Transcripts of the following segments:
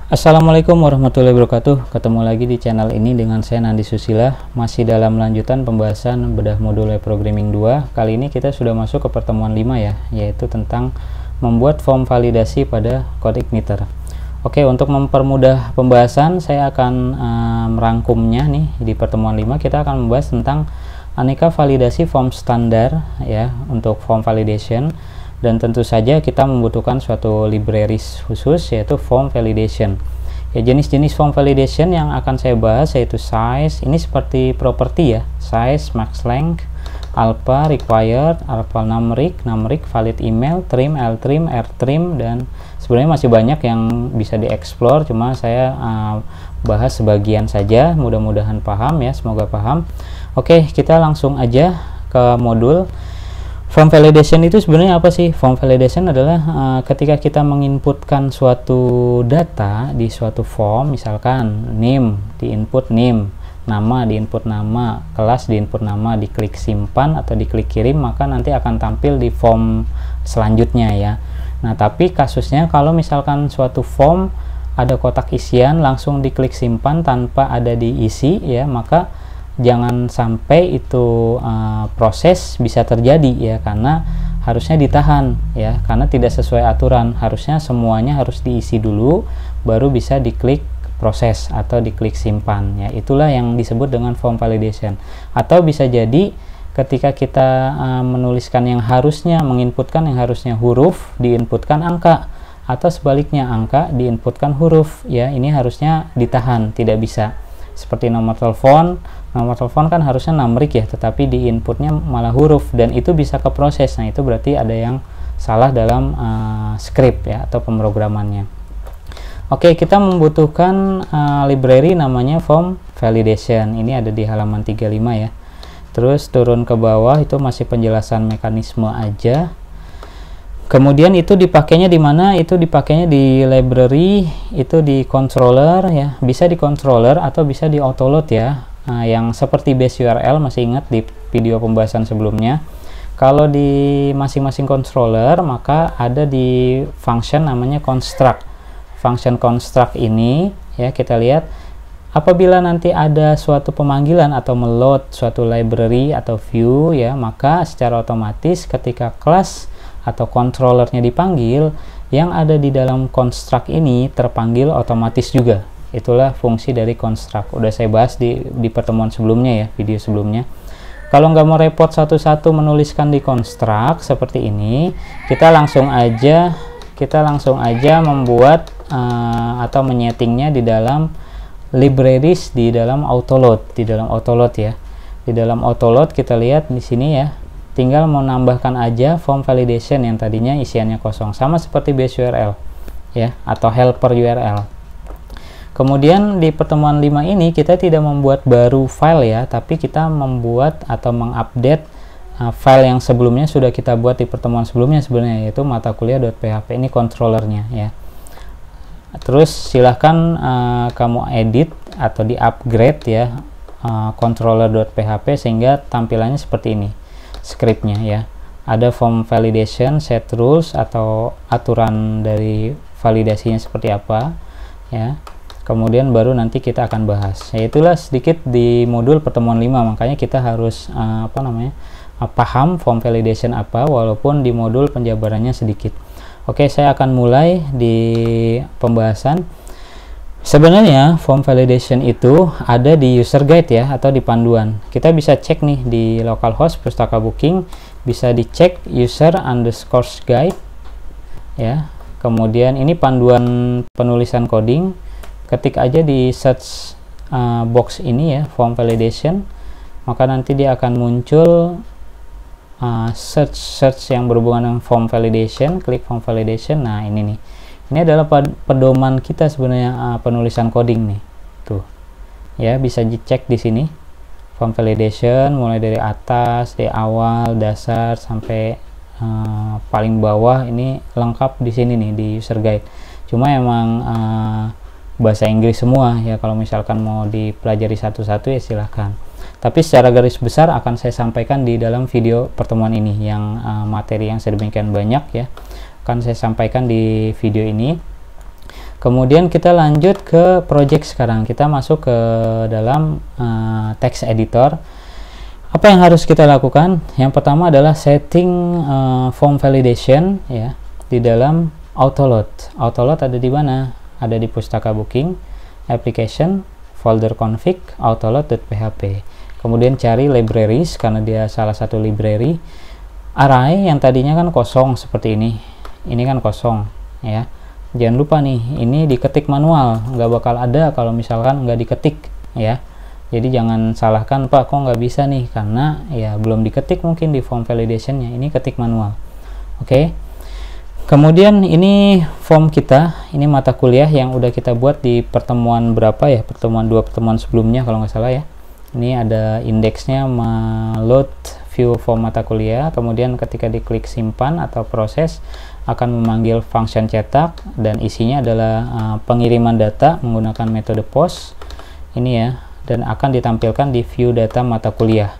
Assalamualaikum warahmatullahi wabarakatuh. Ketemu lagi di channel ini dengan saya Nandi Susila. Masih dalam lanjutan pembahasan bedah modul web programming 2. Kali ini kita sudah masuk ke pertemuan 5 ya, yaitu tentang membuat form validasi pada CodeIgniter. Oke, untuk mempermudah pembahasan saya akan merangkumnya nih. Di pertemuan 5 kita akan membahas tentang aneka validasi form standar ya untuk form validation. Dan tentu saja kita membutuhkan suatu libraries khusus yaitu form validation. Ya, jenis-jenis form validation yang akan saya bahas yaitu size, ini seperti properti ya, size, max length, alpha, required, alpha numeric, valid email, trim, ltrim, rtrim, dan sebenarnya masih banyak yang bisa dieksplor, cuma saya bahas sebagian saja, mudah-mudahan paham ya, semoga paham. Oke, kita langsung aja ke modul. Form validation itu sebenarnya apa sih? Form validation adalah ketika kita menginputkan suatu data di suatu form, misalkan name diinput name, nama diinput nama, kelas diinput nama, diklik simpan atau diklik kirim, maka nanti akan tampil di form selanjutnya ya. Nah, tapi kasusnya kalau misalkan suatu form ada kotak isian langsung diklik simpan tanpa ada diisi ya, maka jangan sampai itu proses bisa terjadi ya, karena harusnya ditahan ya, karena tidak sesuai aturan. Harusnya semuanya harus diisi dulu baru bisa diklik proses atau diklik simpan ya. Itulah yang disebut dengan form validation. Atau bisa jadi ketika kita menuliskan yang harusnya, menginputkan yang harusnya huruf diinputkan angka, atau sebaliknya angka diinputkan huruf ya, ini harusnya ditahan, tidak bisa. Seperti nomor telepon kan harusnya numerik ya, tetapi di inputnya malah huruf, dan itu bisa ke proses. Nah, itu berarti ada yang salah dalam script ya atau pemrogramannya. Oke, kita membutuhkan library namanya form validation. Ini ada di halaman 35 ya. Terus turun ke bawah itu masih penjelasan mekanisme aja. Kemudian itu dipakainya di mana? Itu dipakainya di library, itu di controller ya. Bisa di controller atau bisa di autoload ya. Nah, yang seperti base URL, masih ingat di video pembahasan sebelumnya. Kalau di masing-masing controller maka ada di function namanya construct. Function construct ini ya, kita lihat apabila nanti ada suatu pemanggilan atau meload suatu library atau view ya, maka secara otomatis ketika kelas atau controllernya dipanggil, yang ada di dalam construct ini terpanggil otomatis juga. Itulah fungsi dari construct. Udah saya bahas di pertemuan sebelumnya ya, video sebelumnya. Kalau nggak mau repot satu-satu menuliskan di construct seperti ini, kita langsung aja membuat atau menyetingnya di dalam libraries, di dalam autoload ya. Di dalam autoload kita lihat di sini ya. Tinggal mau nambahkan aja form validation yang tadinya isiannya kosong, sama seperti base URL ya, atau helper URL. Kemudian di pertemuan 5 ini kita tidak membuat baru file ya, tapi kita membuat atau mengupdate file yang sebelumnya sudah kita buat di pertemuan sebelumnya sebenarnya, yaitu mata kuliah.php. Ini controllernya ya. Terus silahkan kamu edit atau di upgrade ya controller.php sehingga tampilannya seperti ini scriptnya ya. Ada form validation, set rules atau aturan dari validasinya seperti apa ya. Kemudian baru nanti kita akan bahas. Ya, itulah sedikit di modul pertemuan 5, makanya kita harus paham form validation apa, walaupun di modul penjabarannya sedikit. Oke, saya akan mulai di pembahasan. Sebenarnya form validation itu ada di user guide ya, atau di panduan. Kita bisa cek nih di localhost Pustaka Booking, bisa dicek user underscore guide ya. Kemudian ini panduan penulisan coding. Ketik aja di search box ini ya, form validation, maka nanti dia akan muncul search yang berhubungan dengan form validation. Klik form validation. Nah, ini nih. Ini adalah pedoman kita sebenarnya penulisan coding nih. Tuh. Ya, bisa dicek di sini. Form validation mulai dari atas, dari awal, dasar sampai paling bawah, ini lengkap di sini nih di user guide. Cuma emang bahasa Inggris semua ya, kalau misalkan mau dipelajari satu-satu ya silahkan. Tapi secara garis besar akan saya sampaikan di dalam video pertemuan ini yang materi yang sedemikian banyak ya, akan saya sampaikan di video ini. Kemudian kita lanjut ke project sekarang. Kita masuk ke dalam text editor. Apa yang harus kita lakukan? Yang pertama adalah setting form validation ya di dalam autoload. Autoload ada di mana? Ada di pustaka booking, application, folder config, autoload.php. Kemudian cari libraries karena dia salah satu library. Array yang tadinya kan kosong seperti ini kan kosong ya. Jangan lupa nih, ini diketik manual, nggak bakal ada kalau misalkan nggak diketik ya. Jadi jangan salahkan, Pak, kok nggak bisa nih, karena ya belum diketik mungkin di form validationnya, ini ketik manual. Oke. Kemudian ini form kita, ini mata kuliah yang udah kita buat di pertemuan berapa ya, pertemuan 2 pertemuan sebelumnya kalau nggak salah ya. Ini ada indeksnya, load view form mata kuliah, kemudian ketika diklik simpan atau proses akan memanggil function cetak, dan isinya adalah pengiriman data menggunakan metode post ini ya, dan akan ditampilkan di view data mata kuliah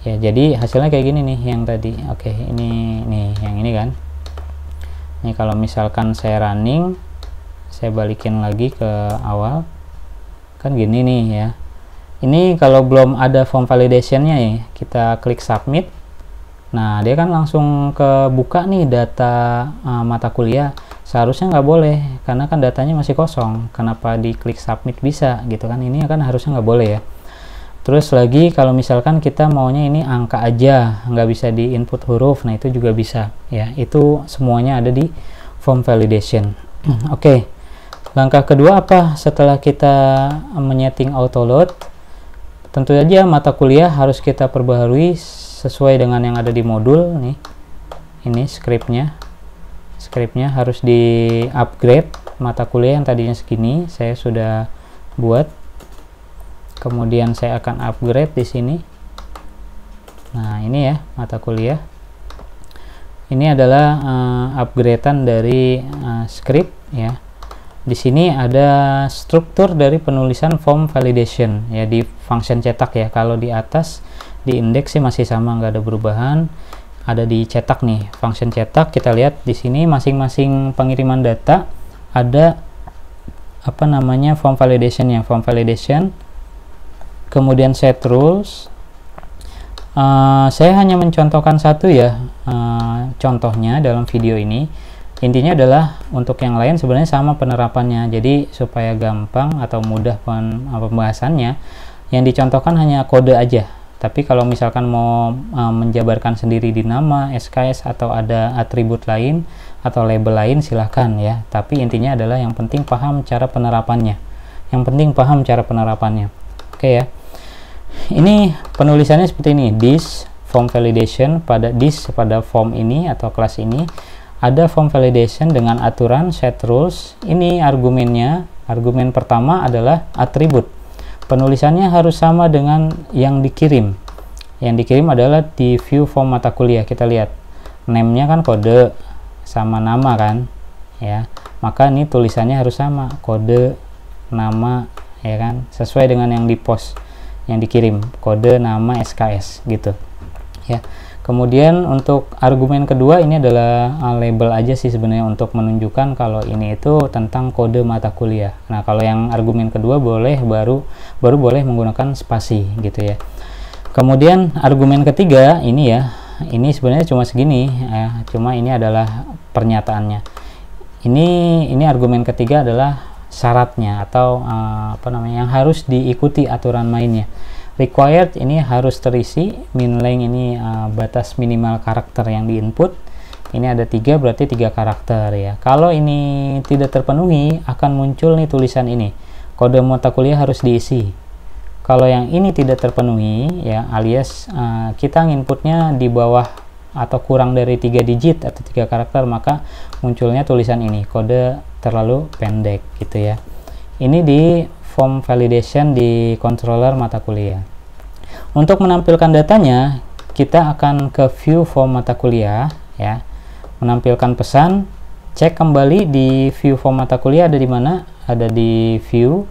ya. Jadi hasilnya kayak gini nih yang tadi. Oke, ini nih yang ini kan. Ini kalau misalkan saya running, saya balikin lagi ke awal, kan gini nih ya. Ini kalau belum ada form validationnya ya, kita klik submit. Nah, dia kan langsung kebuka nih data mata kuliah. Seharusnya nggak boleh, karena kan datanya masih kosong. Kenapa diklik submit bisa gitu kan? Ini kan harusnya nggak boleh ya. Terus lagi kalau misalkan kita maunya ini angka aja, nggak bisa di input huruf, nah itu juga bisa ya. Itu semuanya ada di form validation. Oke. Langkah kedua apa setelah kita menyeting autoload? Tentu saja mata kuliah harus kita perbaharui sesuai dengan yang ada di modul nih. Ini scriptnya harus di upgrade. Mata kuliah yang tadinya segini saya sudah buat, kemudian saya akan upgrade di sini. Nah, ini ya mata kuliah. Ini adalah upgradean dari script ya. Di sini ada struktur dari penulisan form validation ya di function cetak ya. Kalau di atas di indeks sih masih sama, nggak ada perubahan. Ada di cetak nih, function cetak. Kita lihat di sini masing-masing pengiriman data ada apa namanya form validation-nya. Form validation, kemudian set rules. Saya hanya mencontohkan satu ya contohnya dalam video ini. Intinya adalah untuk yang lain sebenarnya sama penerapannya. Jadi supaya gampang atau mudah pembahasannya, yang dicontohkan hanya kode aja. Tapi kalau misalkan mau menjabarkan sendiri di nama, SKS, atau ada atribut lain atau label lain, silahkan ya. Tapi intinya adalah yang penting paham cara penerapannya. Oke ya. Ini penulisannya seperti ini. This form validation, pada form ini atau kelas ini ada form validation dengan aturan set rules. Ini argumennya. Argumen pertama adalah atribut. Penulisannya harus sama dengan yang dikirim. Yang dikirim adalah di view form mata kuliah. Kita lihat name-nya kan kode sama nama kan ya. Maka ini tulisannya harus sama, kode, nama ya kan, sesuai dengan yang di post, yang dikirim, kode, nama, SKS gitu ya. Kemudian untuk argumen kedua ini adalah label aja sih sebenarnya, untuk menunjukkan kalau ini itu tentang kode mata kuliah. Nah, kalau yang argumen kedua baru boleh menggunakan spasi gitu ya. Kemudian argumen ketiga ini ya, ini sebenarnya cuma segini ya, cuma ini adalah pernyataannya. Ini argumen ketiga adalah syaratnya atau apa namanya yang harus diikuti aturan mainnya. Required ini harus terisi, min length ini batas minimal karakter yang diinput. Ini ada 3, berarti 3 karakter ya. Kalau ini tidak terpenuhi akan muncul nih tulisan ini, kode mata kuliah harus diisi. Kalau yang ini tidak terpenuhi ya, alias kita nginputnya di bawah atau kurang dari 3 digit atau 3 karakter, maka munculnya tulisan ini, kode terlalu pendek gitu ya. Ini di form validation di controller mata kuliah. Untuk menampilkan datanya, kita akan ke view form mata kuliah ya. Menampilkan pesan, cek kembali di view form mata kuliah ada di mana? Ada di view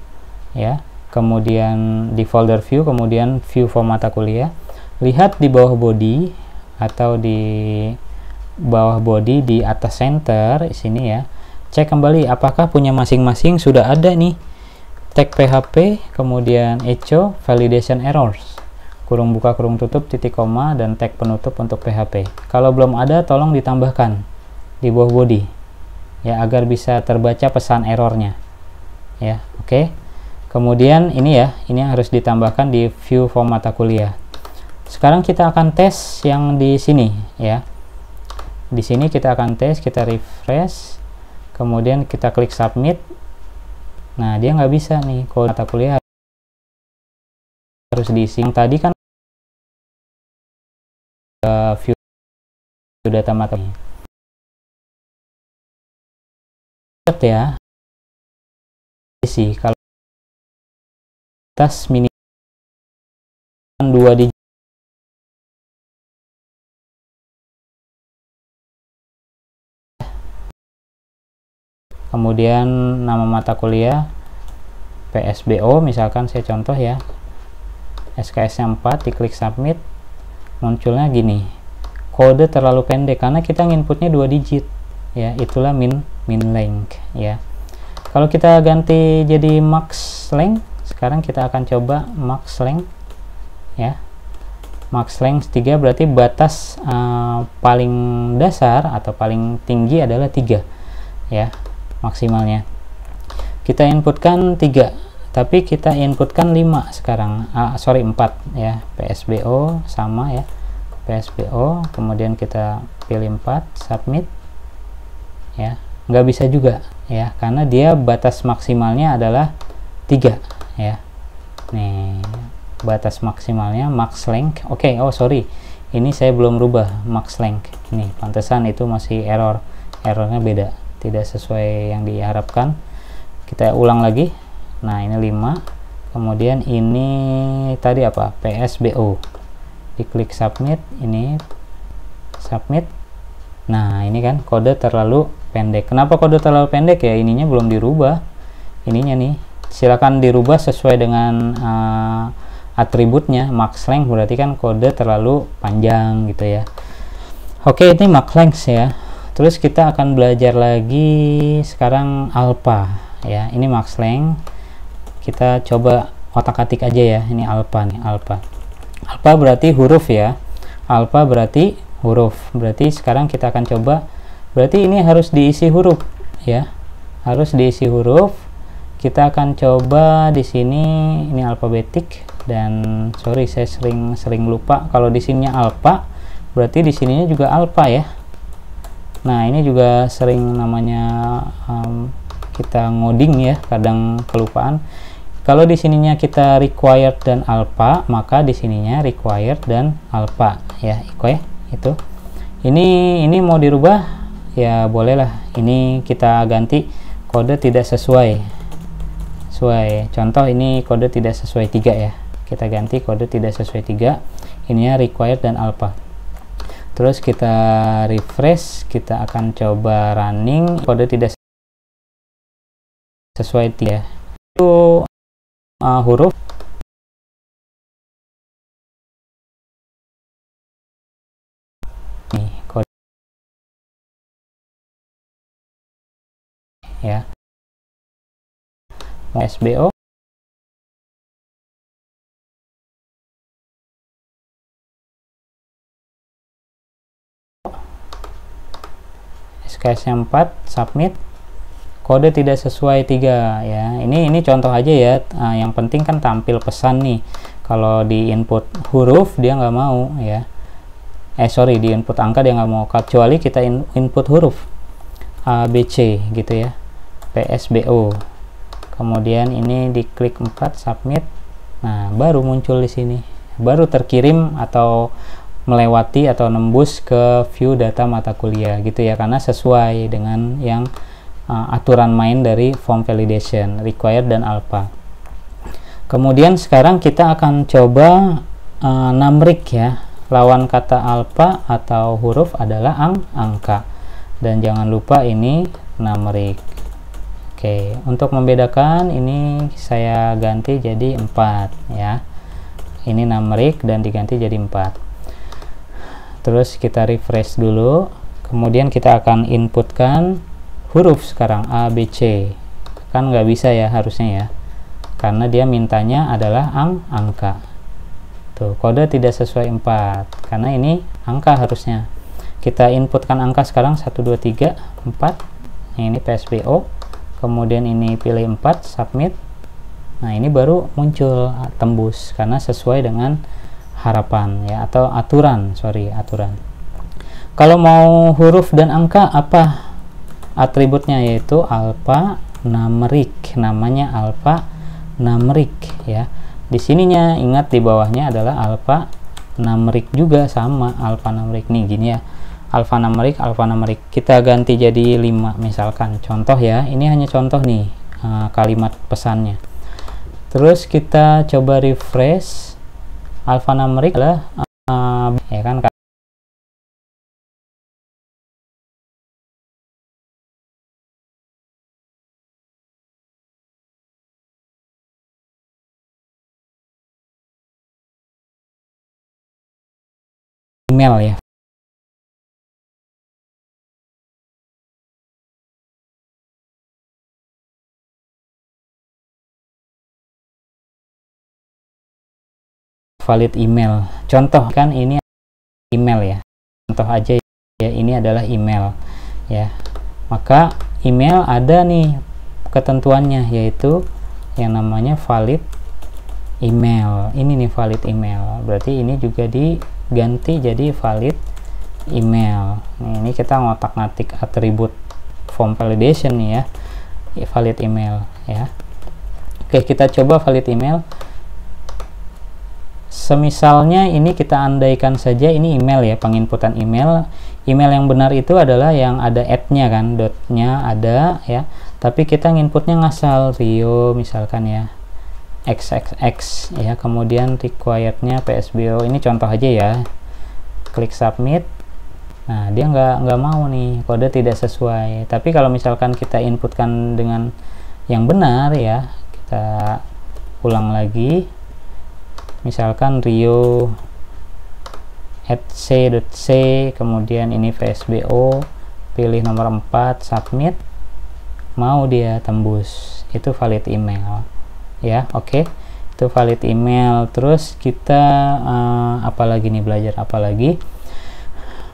ya. Kemudian di folder view, kemudian view form mata kuliah. Lihat di bawah body atau di bawah body di atas center di sini ya. cek kembali apakah punya masing-masing sudah ada nih tag PHP, kemudian echo validation errors, kurung buka kurung tutup titik koma, dan tag penutup untuk PHP. Kalau belum ada, tolong ditambahkan di bawah body ya, agar bisa terbaca pesan errornya ya. Oke. Kemudian ini ya, ini harus ditambahkan di view form mata kuliah. Sekarang kita akan tes yang di sini ya. Di sini kita akan tes, kita refresh, kemudian kita klik submit. Nah, dia nggak bisa nih, kode mata kuliah harus diisi. Yang tadi kan view data mata kuliah ya, isi kalau atas minimal 2 digit. Kemudian nama mata kuliah PSBO, misalkan saya contoh ya, SKS-nya 4, diklik submit, munculnya gini, kode terlalu pendek karena kita inputnya 2 digit ya, itulah min length ya. Kalau kita ganti jadi max length, sekarang kita akan coba max length ya. Max length 3 berarti batas paling dasar atau paling tinggi adalah 3 ya, maksimalnya. Kita inputkan 3, tapi kita inputkan 5 sekarang, 4 ya. PSBO sama ya, PSBO, kemudian kita pilih 4, submit ya. Nggak bisa juga ya, karena dia batas maksimalnya adalah 3 ya. Nih, batas maksimalnya max length. Oke, oh sorry, ini saya belum rubah max length. Nih, pantesan itu masih errornya beda, tidak sesuai yang diharapkan. Kita ulang lagi. Nah, ini 5, kemudian ini tadi apa, PSBO, diklik submit, ini submit. Nah, ini kan kode terlalu pendek. Kenapa kode terlalu pendek ya? Ininya belum dirubah, ininya nih, silakan dirubah sesuai dengan atributnya. Max length berarti kan kode terlalu panjang gitu ya. Oke, ini max length ya. Terus kita akan belajar lagi sekarang alpha ya. Ini max length, kita coba otak-atik aja ya. Ini alpha nih, alpha berarti huruf ya, alpha berarti huruf. Berarti sekarang kita akan coba, berarti ini harus diisi huruf ya, harus diisi huruf. Kita akan coba di sini, ini alfabetik, dan sorry saya sering lupa kalau di sininya alpha, berarti di sininya juga alpha ya. Nah, ini juga sering namanya kita ngoding ya, kadang kelupaan. Kalau di sininya kita required dan alpha, maka di sininya required dan alpha ya, itu. Ini mau dirubah ya, bolehlah. Ini kita ganti kode tidak sesuai. Contoh ini kode tidak sesuai 3 ya. Kita ganti kode tidak sesuai 3. Ininya required dan alpha. Terus kita refresh, kita akan coba running, kode tidak sesuai 3. Itu huruf nih, kode ya, SBO SKS-nya 4, submit, kode tidak sesuai 3 ya. Ini contoh aja ya. Yang penting kan tampil pesan nih. Kalau di input huruf dia nggak mau ya. Sorry, di input angka dia nggak mau, kecuali kita input huruf A, B, C gitu ya. PSBO. Kemudian ini diklik 4, submit. Nah, baru muncul di sini. Baru terkirim atau melewati atau nembus ke view data mata kuliah gitu ya, karena sesuai dengan yang aturan main dari form validation, required dan alpha. Kemudian sekarang kita akan coba numeric ya. Lawan kata alpha atau huruf adalah angka, dan jangan lupa ini numeric. Oke, untuk membedakan ini saya ganti jadi 4 ya. Ini numeric dan diganti jadi 4. Terus kita refresh dulu, kemudian kita akan inputkan huruf sekarang A, B, C. Kan nggak bisa ya harusnya ya, karena dia mintanya adalah angka. Tuh, kode tidak sesuai 4, karena ini angka harusnya. Kita inputkan angka sekarang 1, 2, 3, 4. Ini PSBO. Kemudian ini pilih 4, submit. Nah, ini baru muncul tembus karena sesuai dengan harapan ya, atau aturan. Kalau mau huruf dan angka, apa atributnya? Yaitu alphanumeric. Namanya alphanumeric ya. Di sininya ingat di bawahnya adalah alphanumeric juga, sama alphanumeric nih gini ya. Alphanumeric kita ganti jadi 5 misalkan, contoh ya, ini hanya contoh nih kalimat pesannya. Terus kita coba refresh. Alphanumeric adalah ya kan, email ya. Valid email, contoh kan ini email ya, contoh aja ya, ini adalah email ya. Maka email ada nih ketentuannya, yaitu yang namanya valid email. Ini nih valid email, berarti ini juga diganti jadi valid email. Ini kita ngotak-ngatik atribut form validation nih ya, valid email ya. Oke, kita coba valid email. Semisalnya ini kita andaikan saja ini email ya, penginputan email. Email yang benar itu adalah yang ada @-nya kan, dot-nya ada ya. Tapi kita nginputnya ngasal, Rio misalkan ya, XXX ya. Kemudian required-nya PSBO. Ini contoh aja ya. Klik submit. Nah, dia nggak mau nih, kode tidak sesuai. Tapi kalau misalkan kita inputkan dengan yang benar ya, kita ulang lagi. Misalkan Rio @c.c, kemudian ini VSBO, pilih nomor 4, submit, mau dia tembus, itu valid email ya. Oke, itu valid email. Terus kita apalagi nih, belajar apalagi,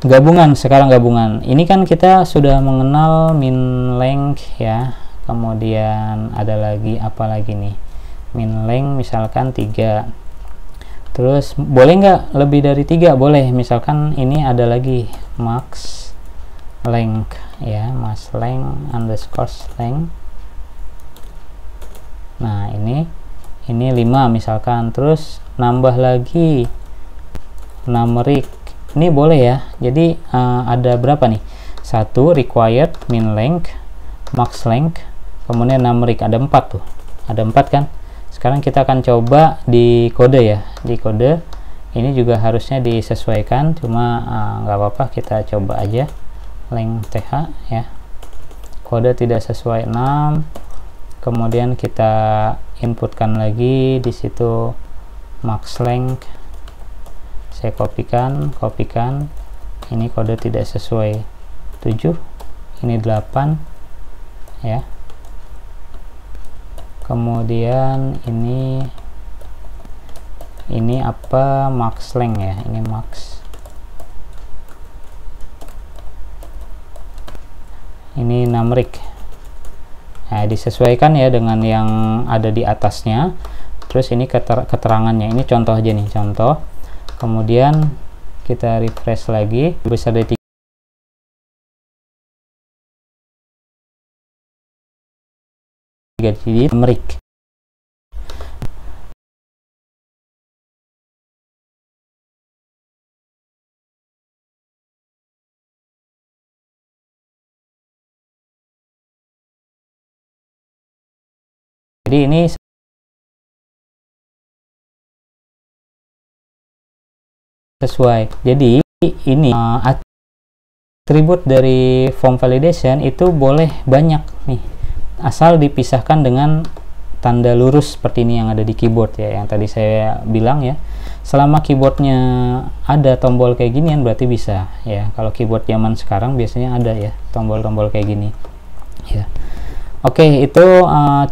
gabungan. Sekarang gabungan ini kan kita sudah mengenal min length ya, kemudian ada lagi apa lagi nih, min length misalkan 3. Terus boleh nggak lebih dari 3? Boleh. Misalkan ini ada lagi max length ya, max length underscore length. Nah, ini 5 misalkan. Terus nambah lagi numeric. Ini boleh ya. Jadi ada berapa nih? 1 required, min length, max length, kemudian numeric, ada 4 tuh. Ada 4 kan? Sekarang kita akan coba di kode ya. Di kode ini juga harusnya disesuaikan, cuma nggak apa-apa, kita coba aja length th ya. Kode tidak sesuai 6. Kemudian kita inputkan lagi di situ max length. Saya kopikan. Ini kode tidak sesuai 7. Ini 8 ya. Kemudian ini apa, max length ya, ini max. Ini numeric. Nah, disesuaikan ya dengan yang ada di atasnya. Terus ini keterangannya, ini contoh aja nih, contoh. Kemudian kita refresh lagi, besar dari 3. Jadi numeric. Jadi ini sesuai. Jadi ini atribut dari form validation itu boleh banyak nih, asal dipisahkan dengan tanda lurus seperti ini yang ada di keyboard ya, yang tadi saya bilang ya. Selama keyboardnya ada tombol kayak ginian berarti bisa ya. Kalau keyboard zaman sekarang biasanya ada ya tombol-tombol kayak gini. ya. Oke, itu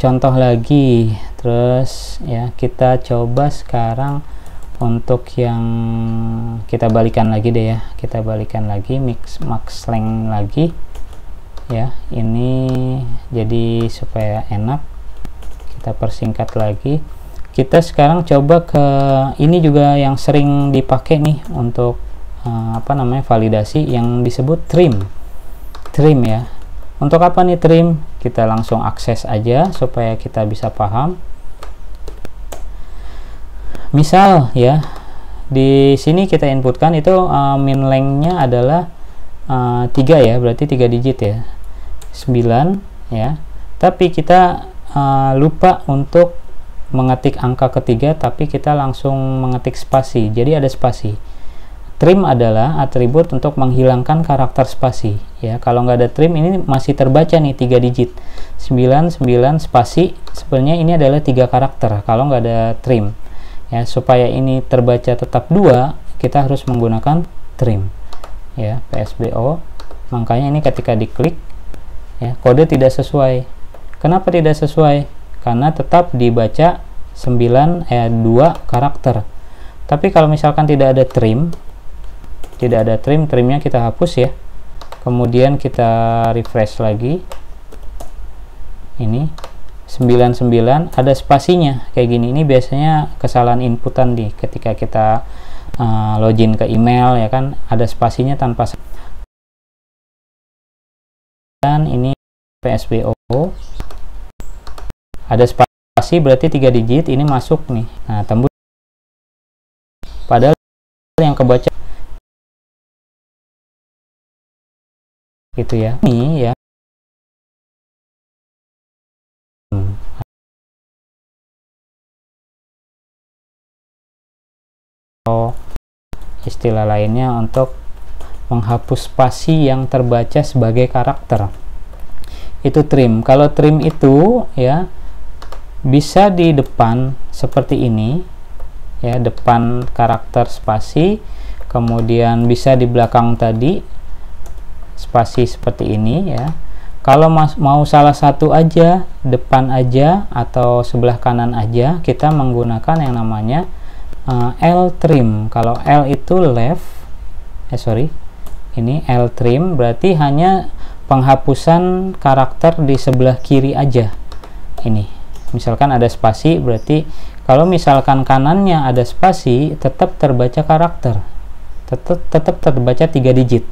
contoh lagi. Terus ya, kita coba sekarang untuk yang kita balikan lagi deh ya. Kita balikan lagi max length lagi ya. Ini jadi supaya enak, kita persingkat lagi. Kita sekarang coba ke ini juga yang sering dipakai nih untuk validasi, yang disebut trim ya. Untuk apa nih trim? Kita langsung akses aja supaya kita bisa paham. Misal ya, di sini kita inputkan itu min length-nya adalah 3 ya, berarti 3 digit ya, 9 ya. Tapi kita lupa untuk mengetik angka ketiga, tapi kita langsung mengetik spasi, jadi ada spasi. Trim adalah atribut untuk menghilangkan karakter spasi ya. Kalau nggak ada trim, ini masih terbaca nih 3 digit, 99 spasi. Sebenarnya ini adalah 3 karakter kalau nggak ada trim ya. Supaya ini terbaca tetap 2, kita harus menggunakan trim ya, PSBO. Makanya ini ketika diklik ya, kode tidak sesuai. Kenapa tidak sesuai? Karena tetap dibaca 2 karakter. Tapi kalau misalkan tidak ada trim, trimnya kita hapus ya. Kemudian kita refresh lagi. Ini 99 ada spasinya kayak gini. Ini biasanya kesalahan inputan ketika kita login ke email ya kan, ada spasinya tanpa. Dan ini PSBO ada spasi, berarti 3 digit, ini masuk nih. Nah, tembus. Padahal yang kebaca gitu ya. Ini ya. Istilah lainnya untuk menghapus spasi yang terbaca sebagai karakter. Itu trim. Kalau trim itu ya bisa di depan seperti ini ya, depan karakter spasi, kemudian bisa di belakang tadi spasi seperti ini ya. Kalau mau salah satu aja, depan aja atau sebelah kanan aja, kita menggunakan yang namanya L trim. Kalau L itu left, ini L trim berarti hanya penghapusan karakter di sebelah kiri aja. Ini misalkan ada spasi, berarti kalau misalkan kanannya ada spasi, tetap terbaca karakter, tetap terbaca 3 digit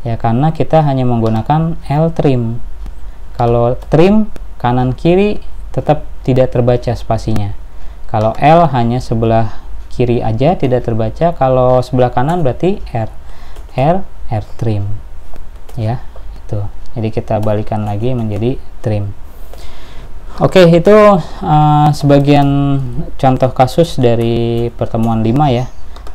ya, karena kita hanya menggunakan L trim. Kalau trim kanan kiri tetap tidak terbaca spasinya. Kalau L hanya sebelah kiri aja tidak terbaca, kalau sebelah kanan berarti R trim ya. Itu jadi kita balikan lagi menjadi trim. Oke, itu sebagian contoh kasus dari pertemuan 5 ya.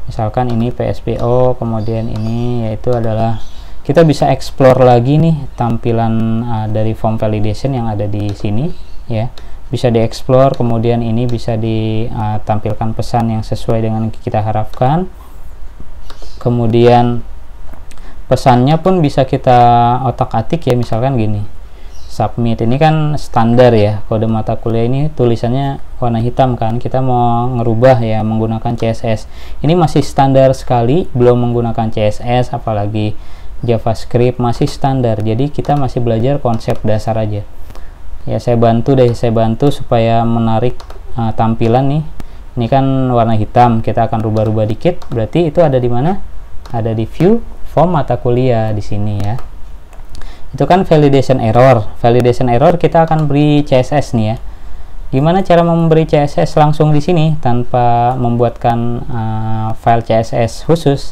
Misalkan ini PSBO, kemudian ini yaitu adalah kita bisa explore lagi nih tampilan dari form validation yang ada di sini ya. Bisa dieksplor, kemudian ini bisa ditampilkan pesan yang sesuai dengan kita harapkan. Kemudian pesannya pun bisa kita otak-atik ya, misalkan gini. Submit ini kan standar ya, kode mata kuliah ini tulisannya warna hitam kan, kita mau ngerubah ya menggunakan CSS. Ini masih standar sekali, belum menggunakan CSS apalagi JavaScript, masih standar. Jadi kita masih belajar konsep dasar aja ya. Saya bantu supaya menarik tampilan nih. Ini kan warna hitam, kita akan rubah-rubah dikit, berarti itu ada di mana? Ada di view form mata kuliah di sini ya. Itu kan validation error. Validation error kita akan beri CSS nih ya. Gimana cara memberi CSS langsung di sini tanpa membuatkan file CSS khusus?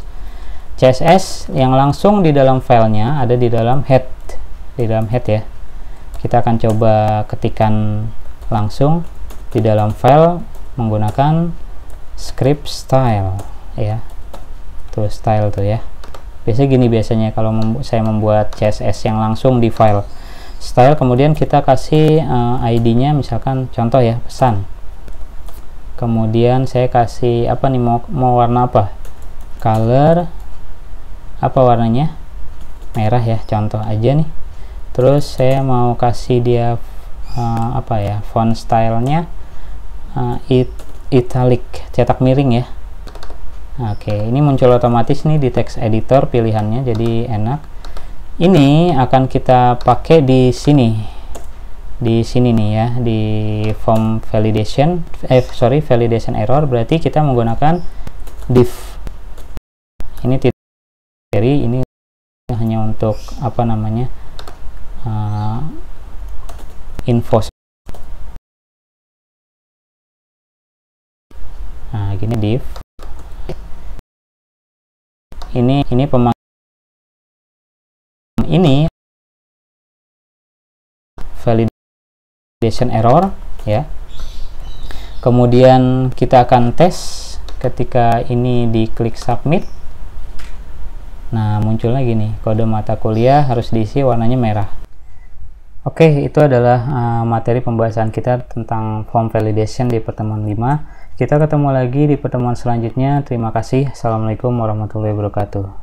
CSS yang langsung di dalam filenya ada di dalam head, ya. Kita akan coba ketikan langsung di dalam file menggunakan script style ya. Tuh style tuh ya. Biasanya kalau saya membuat CSS yang langsung di file style, kemudian kita kasih ID-nya misalkan contoh ya, pesan. Kemudian saya kasih apa nih, mau warna apa? Color apa warnanya? Merah ya, contoh aja nih. Terus saya mau kasih dia apa ya, font stylenya italic, cetak miring ya. Oke, ini muncul otomatis nih di text editor pilihannya, jadi enak. Ini akan kita pakai di sini nih ya, di form validation validation error, berarti kita menggunakan div. Ini tidak dari ini hanya untuk apa namanya, info. Nah, gini div. Ini ini validation error ya. Kemudian kita akan tes ketika ini diklik submit. Nah, muncul lagi nih, kode mata kuliah harus diisi warnanya merah. Oke, itu adalah materi pembahasan kita tentang form validation di pertemuan 5. Kita ketemu lagi di pertemuan selanjutnya. Terima kasih. Assalamualaikum warahmatullahi wabarakatuh.